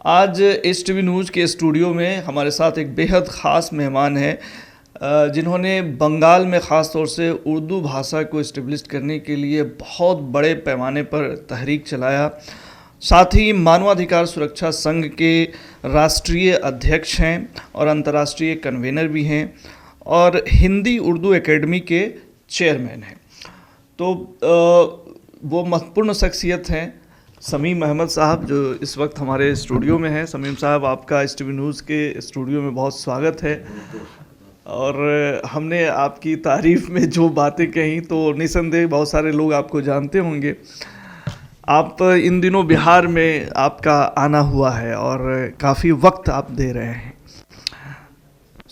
आज S TV news के studio में हमारे साथ एक बेहद ख़ास मेहमान है जिन्होंने बंगाल में ख़ास तौर से उर्दू भाषा को इस्टेब्लिश करने के लिए बहुत बड़े पैमाने पर तहरीक चलाया। साथ ही मानवाधिकार सुरक्षा संघ के राष्ट्रीय अध्यक्ष हैं और अंतर्राष्ट्रीय कन्वेनर भी हैं और हिंदी उर्दू एकेडमी के चेयरमैन हैं। तो वो महत्वपूर्ण शख्सियत हैं समीम अहमद साहब, जो इस वक्त हमारे स्टूडियो में हैं। समीम साहब, आपका एस टीवी न्यूज़ के स्टूडियो में बहुत स्वागत है। और हमने आपकी तारीफ़ में जो बातें कही तो निसंदेह बहुत सारे लोग आपको जानते होंगे। आप इन दिनों बिहार में आपका आना हुआ है और काफ़ी वक्त आप दे रहे हैं।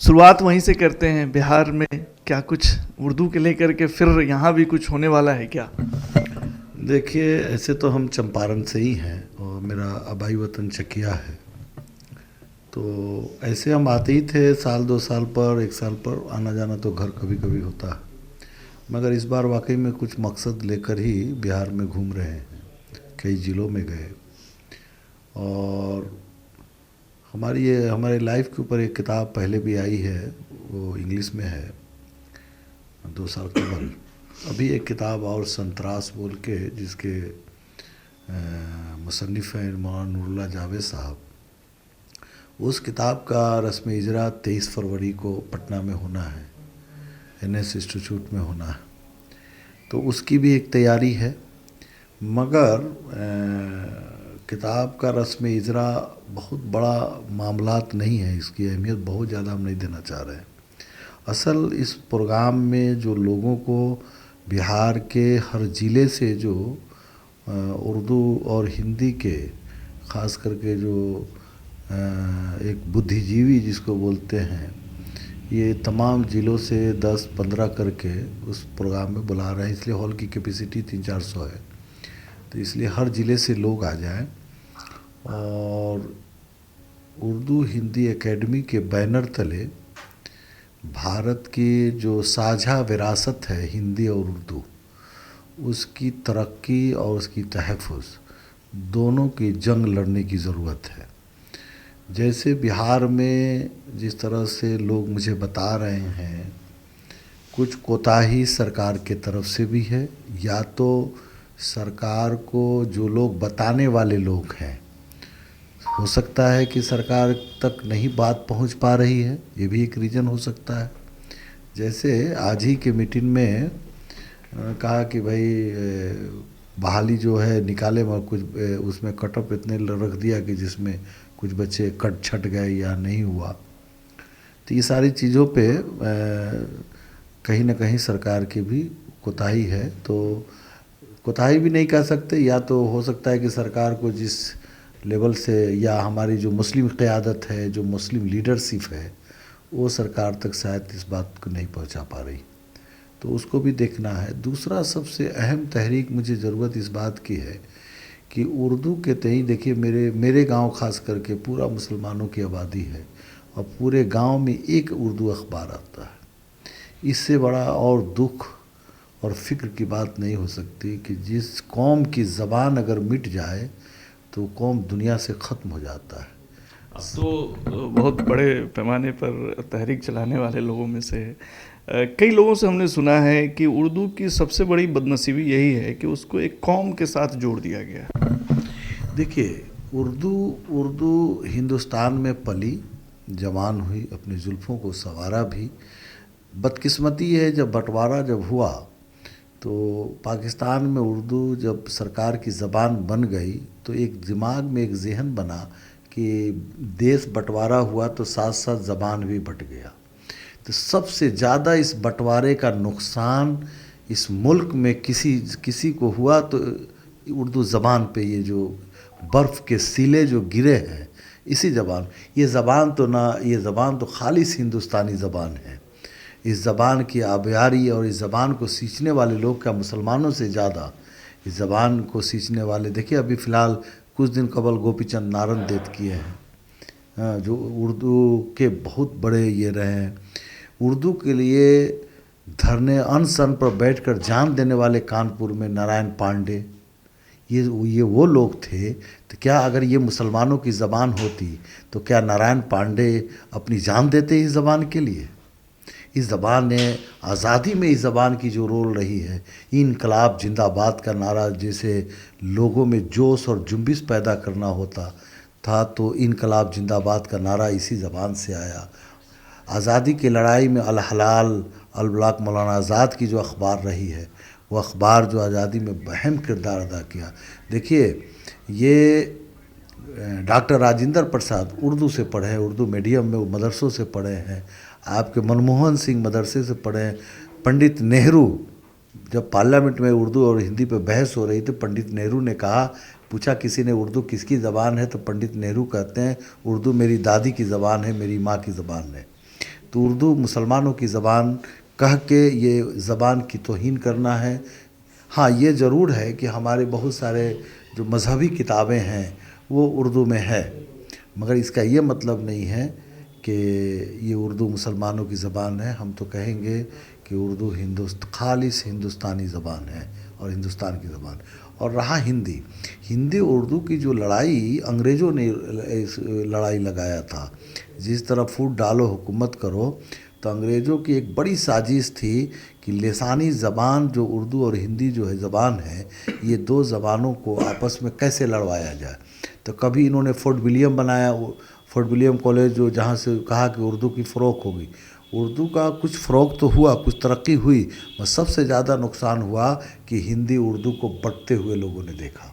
शुरुआत वहीं से करते हैं। बिहार में क्या कुछ उर्दू के लेकर के फिर यहाँ भी कुछ होने वाला है क्या? देखिए, ऐसे तो हम चंपारण से ही हैं और मेरा आबाई वतन चकिया है। तो ऐसे हम आते ही थे, साल 2 साल पर, 1 साल पर आना जाना तो घर कभी कभी होता है। मगर इस बार वाकई में कुछ मकसद लेकर ही बिहार में घूम रहे हैं। कई ज़िलों में गए और हमारे लाइफ के ऊपर एक किताब पहले भी आई है, वो इंग्लिश में है 2 साल कबल। अभी एक किताब और संतरास बोल के, जिसके मुसन्निफ़ हैं मौलाना नूरुल्लाह जावेद साहब, उस किताब का रस्म इजरा 23 फरवरी को पटना में होना है, NS इंस्टीट्यूट में होना है। तो उसकी भी एक तैयारी है। मगर किताब का रस्म इजरा बहुत बड़ा मामलात नहीं है, इसकी अहमियत बहुत ज़्यादा हम नहीं देना चाह रहे हैं। असल इस प्रोग्राम में जो लोगों को बिहार के हर ज़िले से जो उर्दू और हिंदी के ख़ास करके जो एक बुद्धिजीवी जिसको बोलते हैं, ये तमाम ज़िलों से 10-15 करके उस प्रोग्राम में बुला रहे हैं। इसलिए हॉल की कैपेसिटी 300-400 है। तो इसलिए हर ज़िले से लोग आ जाएं और उर्दू हिंदी एकेडमी के बैनर तले भारत की जो साझा विरासत है हिंदी और उर्दू, उसकी तरक्की और उसकी तहफ़्फ़ुज़ दोनों की जंग लड़ने की ज़रूरत है। जैसे बिहार में जिस तरह से लोग मुझे बता रहे हैं, कुछ कोताही सरकार के तरफ से भी है, या तो सरकार को जो लोग बताने वाले लोग हैं, हो सकता है कि सरकार तक नहीं बात पहुंच पा रही है, ये भी एक रीज़न हो सकता है। जैसे आज ही के मीटिंग में कहा कि भाई बहाली जो है निकाले, मगर कुछ उसमें कटअप इतने रख दिया कि जिसमें कुछ बच्चे कट छट गए या नहीं हुआ। तो ये सारी चीज़ों पे कहीं ना कहीं सरकार की भी कोताही है। तो कोताही भी नहीं कह सकते, या तो हो सकता है कि सरकार को जिस लेवल से, या हमारी जो मुस्लिम क़यादत है, जो मुस्लिम लीडरशिप है, वो सरकार तक शायद इस बात को नहीं पहुंचा पा रही। तो उसको भी देखना है। दूसरा सबसे अहम तहरीक मुझे ज़रूरत इस बात की है कि उर्दू के तई, देखिए मेरे गांव खास करके पूरा मुसलमानों की आबादी है और पूरे गांव में एक उर्दू अखबार आता है। इससे बड़ा और दुख और फ़िक्र की बात नहीं हो सकती कि जिस कौम की ज़बान अगर मिट जाए तो कौम दुनिया से ख़त्म हो जाता है। अब तो बहुत बड़े पैमाने पर तहरीक चलाने वाले लोगों में से कई लोगों से हमने सुना है कि उर्दू की सबसे बड़ी बदनसीबी यही है कि उसको एक कौम के साथ जोड़ दिया गया। देखिए, उर्दू हिंदुस्तान में पली, जवान हुई, अपनी जुल्फ़ों को संवारा भी। बदकिस्मती है, जब बंटवारा जब हुआ तो पाकिस्तान में उर्दू जब सरकार की ज़बान बन गई तो एक दिमाग में एक जहन बना कि देश बंटवारा हुआ तो साथ साथ ज़बान भी बंट गया। तो सबसे ज़्यादा इस बंटवारे का नुकसान इस मुल्क में किसी को हुआ तो उर्दू ज़बान पे ये जो बर्फ़ के सिले जो गिरे हैं, इसी ज़बान, ये ज़बान तो खालिस हिंदुस्तानी ज़बान है। इस ज़बान की आबियारी और इस ज़बान को सींचने वाले लोग क्या मुसलमानों से ज़्यादा इस ज़बान को सींचने वाले, देखिए अभी फ़िलहाल कुछ दिन कबल गोपीचंद नारंदेत किए हैं, जो उर्दू के बहुत बड़े ये रहे हैं। उर्दू के लिए धरने अनशन पर बैठकर जान देने वाले कानपुर में नारायण पांडे, ये वो लोग थे। तो क्या अगर ये मुसलमानों की ज़बान होती तो क्या नारायण पांडे अपनी जान देते इस ज़बान के लिए? इस ज़बान ने आज़ादी में इस ज़बान की जो रोल रही है, इनकलाब जिंदाबाद का नारा जैसे लोगों में जोश और जुम्बिश पैदा करना होता था, तो इनकलाब जिंदाबाद का नारा इसी ज़बान से आया। आज़ादी की लड़ाई में अल हलाल अल ब्लाक मौलाना आज़ाद की जो अखबार रही है, वो अखबार जो आज़ादी में अहम किरदार अदा किया। देखिए, ये डॉक्टर राजेंद्र प्रसाद उर्दू से पढ़े हैं, उर्दू मीडियम में वो मदरसों से पढ़े हैं। आपके मनमोहन सिंह मदरसे से पढ़े हैं। पंडित नेहरू, जब पार्लियामेंट में उर्दू और हिंदी पे बहस हो रही थी, पंडित नेहरू ने कहा, पूछा किसी ने उर्दू किसकी ज़बान है, तो पंडित नेहरू कहते हैं उर्दू मेरी दादी की ज़बान है, मेरी माँ की ज़बान है। तो उर्दू मुसलमानों की ज़बान कह के ये ज़बान की तौहीन करना है। हाँ, ये ज़रूर है कि हमारे बहुत सारे जो मजहबी किताबें हैं वो उर्दू में है, मगर इसका ये मतलब नहीं है कि ये उर्दू मुसलमानों की ज़बान है। हम तो कहेंगे कि उर्दू खालिस हिंदुस्तानी ज़बान है और हिंदुस्तान की ज़बान। और रहा हिंदी, हिंदी उर्दू की जो लड़ाई अंग्रेज़ों ने लड़ाई लगाया था, जिस तरह फूट डालो हुकूमत करो, तो अंग्रेज़ों की एक बड़ी साजिश थी कि लिसानी ज़बान जो उर्दू और हिंदी जो है ज़बान है, ये दो ज़बानों को आपस में कैसे लड़वाया जाए। तो कभी इन्होंने फोर्ट विलियम बनाया, फोर्ट विलियम कॉलेज, जो जहाँ से कहा कि उर्दू की फ़रोग होगी। उर्दू का कुछ फ़रोग तो हुआ, कुछ तरक्की हुई, मगर सबसे ज़्यादा नुकसान हुआ कि हिंदी उर्दू को बढ़ते हुए लोगों ने देखा।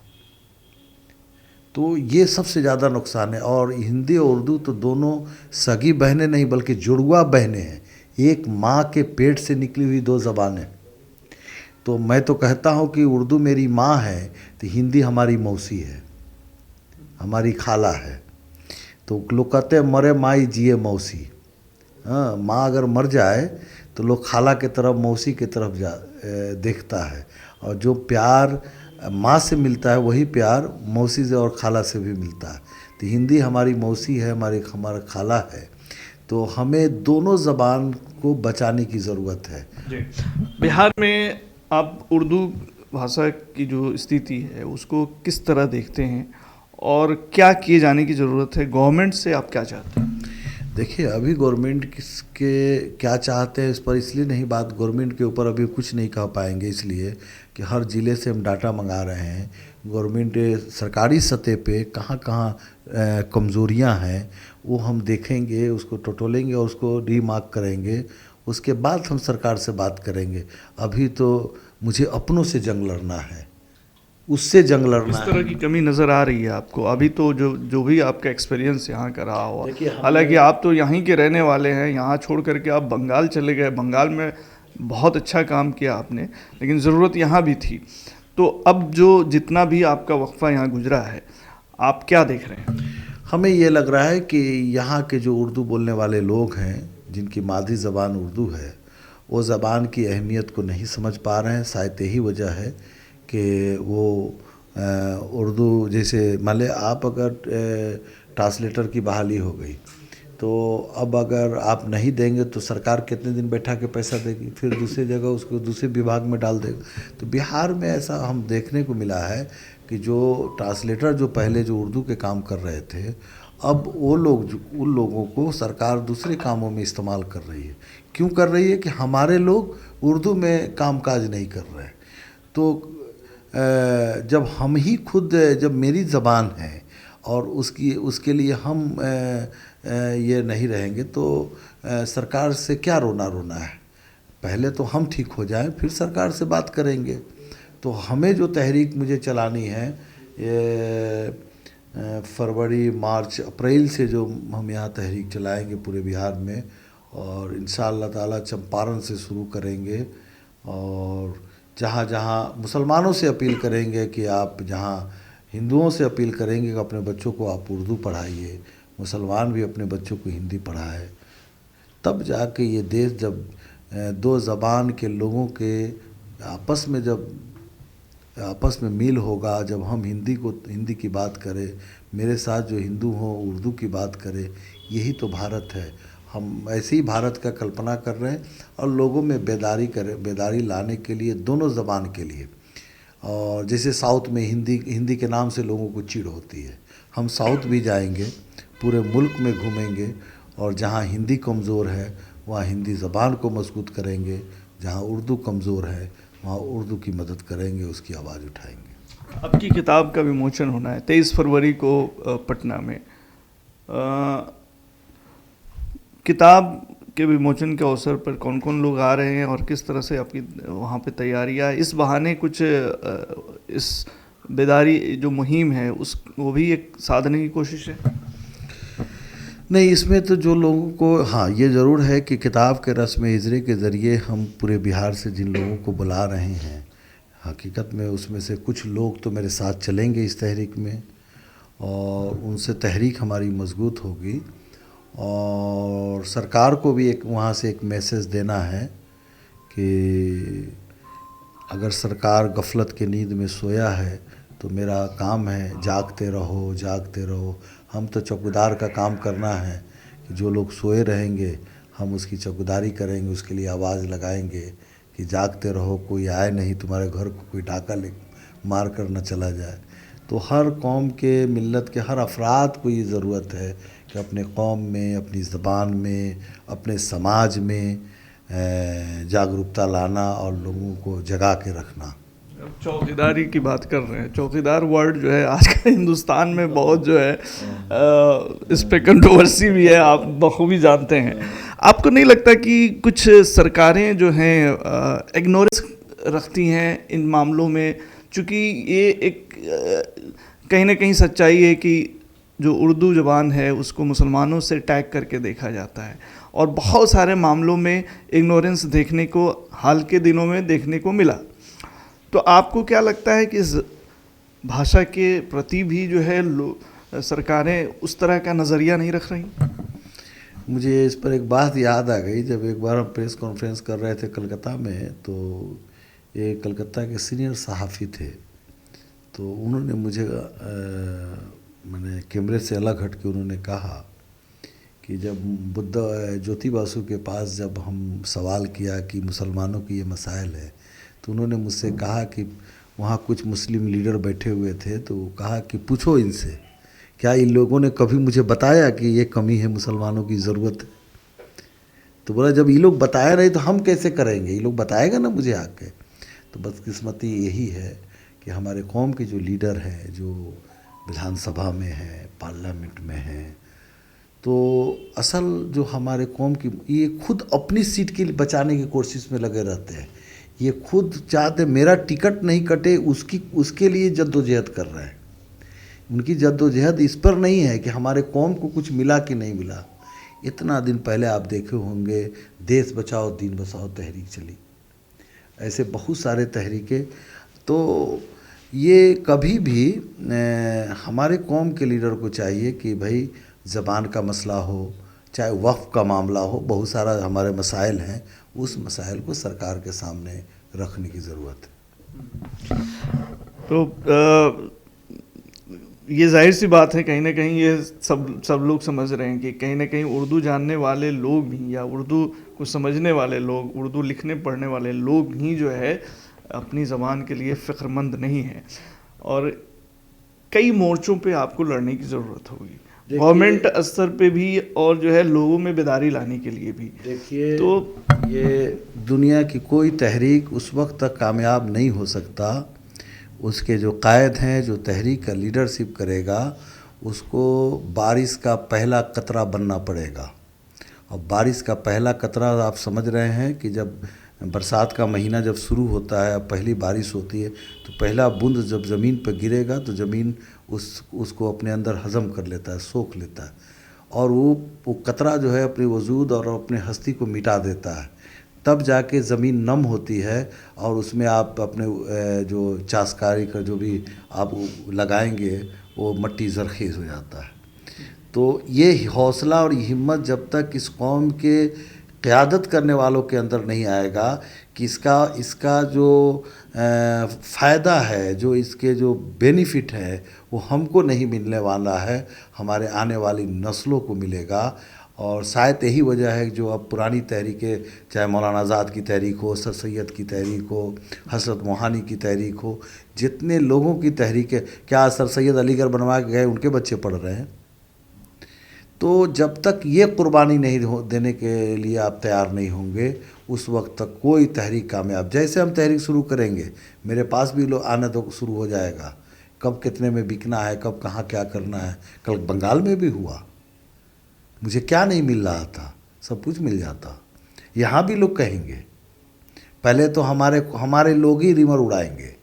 तो ये सबसे ज़्यादा नुकसान है। और हिंदी और उर्दू तो दोनों सगी बहनें नहीं बल्कि जुड़वा बहनें हैं, एक माँ के पेट से निकली हुई दो ज़बानें। तो मैं तो कहता हूँ कि उर्दू मेरी माँ है तो हिंदी हमारी मौसी है, हमारी खाला है। तो लोग कहते हैं मरे माई जिए मौसी। हाँ, माँ अगर मर जाए तो लोग खाला के तरफ, मौसी के तरफ देखता है। और जो प्यार माँ से मिलता है वही प्यार मौसी से और खाला से भी मिलता है। तो हिंदी हमारी मौसी है, हमारा खाला है। तो हमें दोनों ज़बान को बचाने की ज़रूरत है। जी। बिहार में आप उर्दू भाषा की जो स्थिति है उसको किस तरह देखते हैं और क्या किए जाने की ज़रूरत है? गवर्नमेंट से आप क्या चाहते हैं? देखिए, अभी गवर्नमेंट किसके क्या चाहते हैं इस पर इसलिए नहीं बात, गवर्नमेंट के ऊपर अभी कुछ नहीं कह पाएंगे, इसलिए कि हर ज़िले से हम डाटा मंगा रहे हैं। गवर्नमेंट सरकारी सतह पे कहाँ कहाँ कमज़ोरियाँ हैं वो हम देखेंगे, उसको टटोलेंगे और उसको रीमार्क करेंगे। उसके बाद हम सरकार से बात करेंगे। अभी तो मुझे अपनों से जंग लड़ना है, उससे जंग लड़ना किस तरह है। की कमी नज़र आ रही है आपको अभी? तो जो भी आपका एक्सपीरियंस यहाँ का रहा हुआ, देखिए, हालांकि आप तो यहीं के रहने वाले हैं, यहाँ छोड़ करके आप बंगाल चले गए, बंगाल में बहुत अच्छा काम किया आपने, लेकिन ज़रूरत यहाँ भी थी। तो अब जो जितना भी आपका वक्फा यहाँ गुजरा है, आप क्या देख रहे हैं? हमें ये लग रहा है कि यहाँ के जो उर्दू बोलने वाले लोग हैं, जिनकी मादरी ज़बान उर्दू है, वो ज़बान की अहमियत को नहीं समझ पा रहे हैं। शायद यही वजह है कि वो उर्दू, जैसे मान लें आप अगर ट्रांसलेटर की बहाली हो गई, तो अब अगर आप नहीं देंगे तो सरकार कितने दिन बैठा के पैसा देगी, फिर दूसरी जगह उसको दूसरे विभाग में डाल देगा। तो बिहार में ऐसा हम देखने को मिला है कि जो ट्रांसलेटर जो पहले जो उर्दू के काम कर रहे थे, अब वो लोग उन लोगों को सरकार दूसरे कामों में इस्तेमाल कर रही है। क्यों कर रही है? कि हमारे लोग उर्दू में कामकाज नहीं कर रहे। तो जब हम ही खुद, जब मेरी ज़बान है और उसके लिए हम ये नहीं रहेंगे तो सरकार से क्या रोना है। पहले तो हम ठीक हो जाएं, फिर सरकार से बात करेंगे। तो हमें जो तहरीक मुझे चलानी है, ये फरवरी मार्च अप्रैल से जो हम यहाँ तहरीक चलाएंगे पूरे बिहार में, और इंशाअल्लाह ताला चंपारण से शुरू करेंगे। और जहाँ जहाँ मुसलमानों से अपील करेंगे कि आप, जहाँ हिंदुओं से अपील करेंगे कि अपने बच्चों को आप उर्दू पढ़ाइए, मुसलमान भी अपने बच्चों को हिंदी पढ़ाए, तब जाके ये देश, जब दो ज़बान के लोगों के आपस में जब आपस में मील होगा, जब हम हिंदी की बात करें, मेरे साथ जो हिंदू हों उर्दू की बात करें, यही तो भारत है। हम ऐसे ही भारत का कल्पना कर रहे हैं और लोगों में बेदारी लाने के लिए, दोनों ज़बान के लिए। और जैसे साउथ में हिंदी हिंदी के नाम से लोगों को चिढ़ होती है, हम साउथ भी जाएंगे, पूरे मुल्क में घूमेंगे और जहाँ हिंदी कमज़ोर है वहाँ हिंदी ज़बान को मजबूत करेंगे, जहाँ उर्दू कमज़ोर है वहाँ उर्दू की मदद करेंगे, उसकी आवाज़ उठाएंगे। आपकी किताब का विमोचन होना है 23 फरवरी को पटना में। किताब के विमोचन के अवसर पर कौन कौन लोग आ रहे हैं और किस तरह से आपकी वहाँ पे तैयारियाँ, इस बहाने कुछ इस बेदारी जो मुहिम है उस वो भी एक साधने की कोशिश है? नहीं, इसमें तो जो लोगों को, हाँ ये ज़रूर है कि किताब के रस्म हिजरे के ज़रिए हम पूरे बिहार से जिन लोगों को बुला रहे हैं, हकीकत में उसमें से कुछ लोग तो मेरे साथ चलेंगे इस तहरीक में और उनसे तहरीक हमारी मजबूत होगी। और सरकार को भी एक वहाँ से एक मैसेज देना है कि अगर सरकार गफलत की नींद में सोया है तो मेरा काम है जागते रहो, जागते रहो। हम तो चौकीदार का काम करना है कि जो लोग सोए रहेंगे हम उसकी चौकीदारी करेंगे, उसके लिए आवाज़ लगाएंगे कि जागते रहो, कोई आए नहीं तुम्हारे घर को, कोई डाका ले मार कर न चला जाए। तो हर कौम के, मिल्लत के हर अफराद को ये ज़रूरत है कि अपने कौम में, अपनी ज़बान में, अपने समाज में जागरूकता लाना और लोगों को जगा के रखना। चौकीदारी की बात कर रहे हैं, चौकीदार वर्ड जो है आजकल हिंदुस्तान में बहुत जो है इस पे कंट्रोवर्सी भी है, आप बखूबी जानते हैं। आपको नहीं लगता कि कुछ सरकारें जो हैं इग्नोरेंस रखती हैं इन मामलों में? चूँकि ये एक कहीं ना कहीं सच्चाई है कि जो उर्दू ज़बान है उसको मुसलमानों से टैग करके देखा जाता है और बहुत सारे मामलों में इग्नोरेंस देखने को हाल के दिनों में देखने को मिला। तो आपको क्या लगता है कि इस भाषा के प्रति भी जो है सरकारें उस तरह का नज़रिया नहीं रख रही? मुझे इस पर एक बात याद आ गई। जब एक बार हम प्रेस कॉन्फ्रेंस कर रहे थे कलकत्ता में, तो ये कलकत्ता के सीनियर सहाफ़ी थे, तो उन्होंने मुझे मैंने कैमरे से अलग हट के उन्होंने कहा कि जब बुद्ध ज्योति बासु के पास जब हम सवाल किया कि मुसलमानों की ये मसाइल है, तो उन्होंने मुझसे कहा कि वहाँ कुछ मुस्लिम लीडर बैठे हुए थे, तो कहा कि पूछो इनसे, क्या इन लोगों ने कभी मुझे बताया कि ये कमी है, मुसलमानों की ज़रूरत है? तो बोला जब ये लोग बताया नहीं तो हम कैसे करेंगे, ये लोग बताएगा ना मुझे आके। तो बदकिस्मती यही है कि हमारे कौम के जो लीडर हैं, जो विधानसभा में हैं, पार्लियामेंट में हैं, तो असल जो हमारे कौम की, ये खुद अपनी सीट के लिए बचाने की कोशिश में लगे रहते हैं। ये खुद चाहते मेरा टिकट नहीं कटे, उसके लिए जद्दोजहद कर रहे हैं। उनकी जद्दोजहद इस पर नहीं है कि हमारे कौम को कुछ मिला कि नहीं मिला। इतना दिन पहले आप देखे होंगे देश बचाओ दीन बचाओ तहरीक चली, ऐसे बहुत सारे तहरीकें। तो ये कभी भी हमारे कौम के लीडर को चाहिए कि भाई ज़बान का मसला हो, चाहे वक्फ का मामला हो, बहुत सारा हमारे मसाइल हैं, उस मसाइल को सरकार के सामने रखने की ज़रूरत है। तो ये जाहिर सी बात है, कहीं ना कहीं ये सब लोग समझ रहे हैं कि कहीं ना कहीं उर्दू जानने वाले लोग भी या उर्दू को समझने वाले लोग, उर्दू लिखने पढ़ने वाले लोग ही जो है अपनी ज़बान के लिए फ़िक्रमंद नहीं है और कई मोर्चों पे आपको लड़ने की ज़रूरत होगी, गवर्नमेंट स्तर पे भी और जो है लोगों में बेदारी लाने के लिए भी। देखिए, तो ये दुनिया की कोई तहरीक उस वक्त तक कामयाब नहीं हो सकता, उसके जो कायद हैं, जो तहरीक का लीडरशिप करेगा, उसको बारिश का पहला कतरा बनना पड़ेगा। और बारिश का पहला कतरा आप समझ रहे हैं कि जब बरसात का महीना जब शुरू होता है, पहली बारिश होती है, तो पहला बूंद जब ज़मीन पर गिरेगा तो ज़मीन उसको अपने अंदर हज़म कर लेता है, सोख लेता है, और वो कतरा जो है अपने वजूद और अपने हस्ती को मिटा देता है। तब जाके ज़मीन नम होती है और उसमें आप अपने जो चाशकारी का जो भी आप लगाएंगे वो मट्टी ज़रख़ीज़ हो जाता है। तो ये हौसला और हिम्मत जब तक इस कौम के क़यादत करने वालों के अंदर नहीं आएगा कि इसका जो फ़ायदा है, जो इसके जो बेनिफिट है, वो हमको नहीं मिलने वाला है, हमारे आने वाली नस्लों को मिलेगा। और शायद यही वजह है कि जो अब पुरानी तहरीकें, चाहे मौलाना आज़ाद की तहरीक हो, सर सैयद की तहरीक हो, हज़रत मोहानी की तहरीक हो, जितने लोगों की तहरीकें, क्या सर सैयद अलीगढ़ बनवा के गए, उनके बच्चे पढ़ रहे हैं। तो जब तक ये कुर्बानी नहीं देने के लिए आप तैयार नहीं होंगे, उस वक्त तक कोई तहरीक कामयाब। जैसे हम तहरीक शुरू करेंगे, मेरे पास भी लोग आना तो शुरू हो जाएगा, कब कितने में बिकना है, कब कहाँ क्या करना है। कल बंगाल में भी हुआ, मुझे क्या नहीं मिल रहा था, सब कुछ मिल जाता। यहाँ भी लोग कहेंगे, पहले तो हमारे लोग ही रिमर उड़ाएंगे।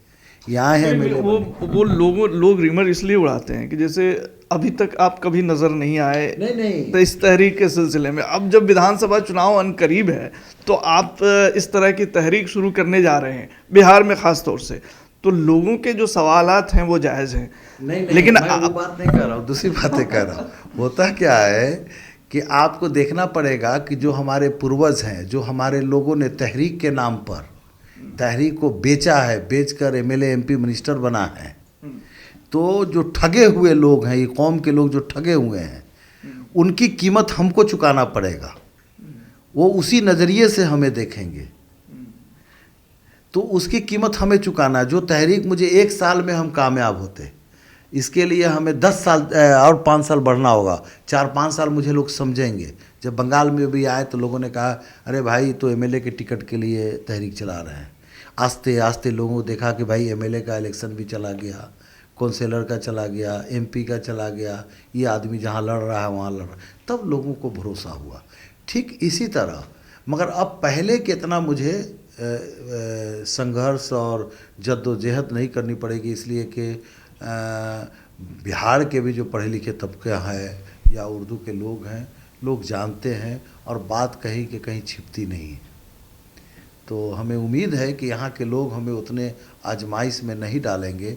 यहाँ है मेले वो लोग रिमर इसलिए उड़ाते हैं कि जैसे अभी तक आप कभी नजर नहीं आए। नहीं तो इस तहरीक के सिलसिले में अब जब विधानसभा चुनाव अनकरीब है तो आप इस तरह की तहरीक शुरू करने जा रहे हैं बिहार में खास तौर से, तो लोगों के जो सवालात हैं वो जायज़ हैं। नहीं, लेकिन मैं वो बात नहीं कर रहा हूँ, दूसरी बातें कर रहा हूँ। होता क्या है कि आपको देखना पड़ेगा कि जो हमारे पूर्वज हैं, जो हमारे लोगों ने तहरीक के नाम पर तहरीक को बेचा है, बेचकर एमएलए एमपी मिनिस्टर बना है, तो जो ठगे हुए लोग हैं, ये कौम के लोग जो ठगे हुए हैं, उनकी कीमत हमको चुकाना पड़ेगा। वो उसी नज़रिए से हमें देखेंगे, तो उसकी कीमत हमें चुकाना। जो तहरीक मुझे 1 साल में हम कामयाब होते, इसके लिए हमें 10 साल और 5 साल बढ़ना होगा। 4-5 साल मुझे लोग समझेंगे। जब बंगाल में भी आए तो लोगों ने कहा, अरे भाई तो एमएलए के टिकट के लिए तहरीक चला रहे हैं। आस्ते आस्ते लोगों को देखा कि भाई एमएलए का इलेक्शन भी चला गया, कौंसिलर का चला गया, एमपी का चला गया, ये आदमी जहाँ लड़ रहा है वहाँ लड़ रहा है, तब लोगों को भरोसा हुआ। ठीक इसी तरह, मगर अब पहले कितना मुझे संघर्ष और जद्दोजहद नहीं करनी पड़ेगी, इसलिए कि बिहार के भी जो पढ़े लिखे तबके हैं या उर्दू के लोग हैं, लोग जानते हैं और बात कहीं कि कहीं छिपती नहीं है। तो हमें उम्मीद है कि यहाँ के लोग हमें उतने आजमाइश में नहीं डालेंगे।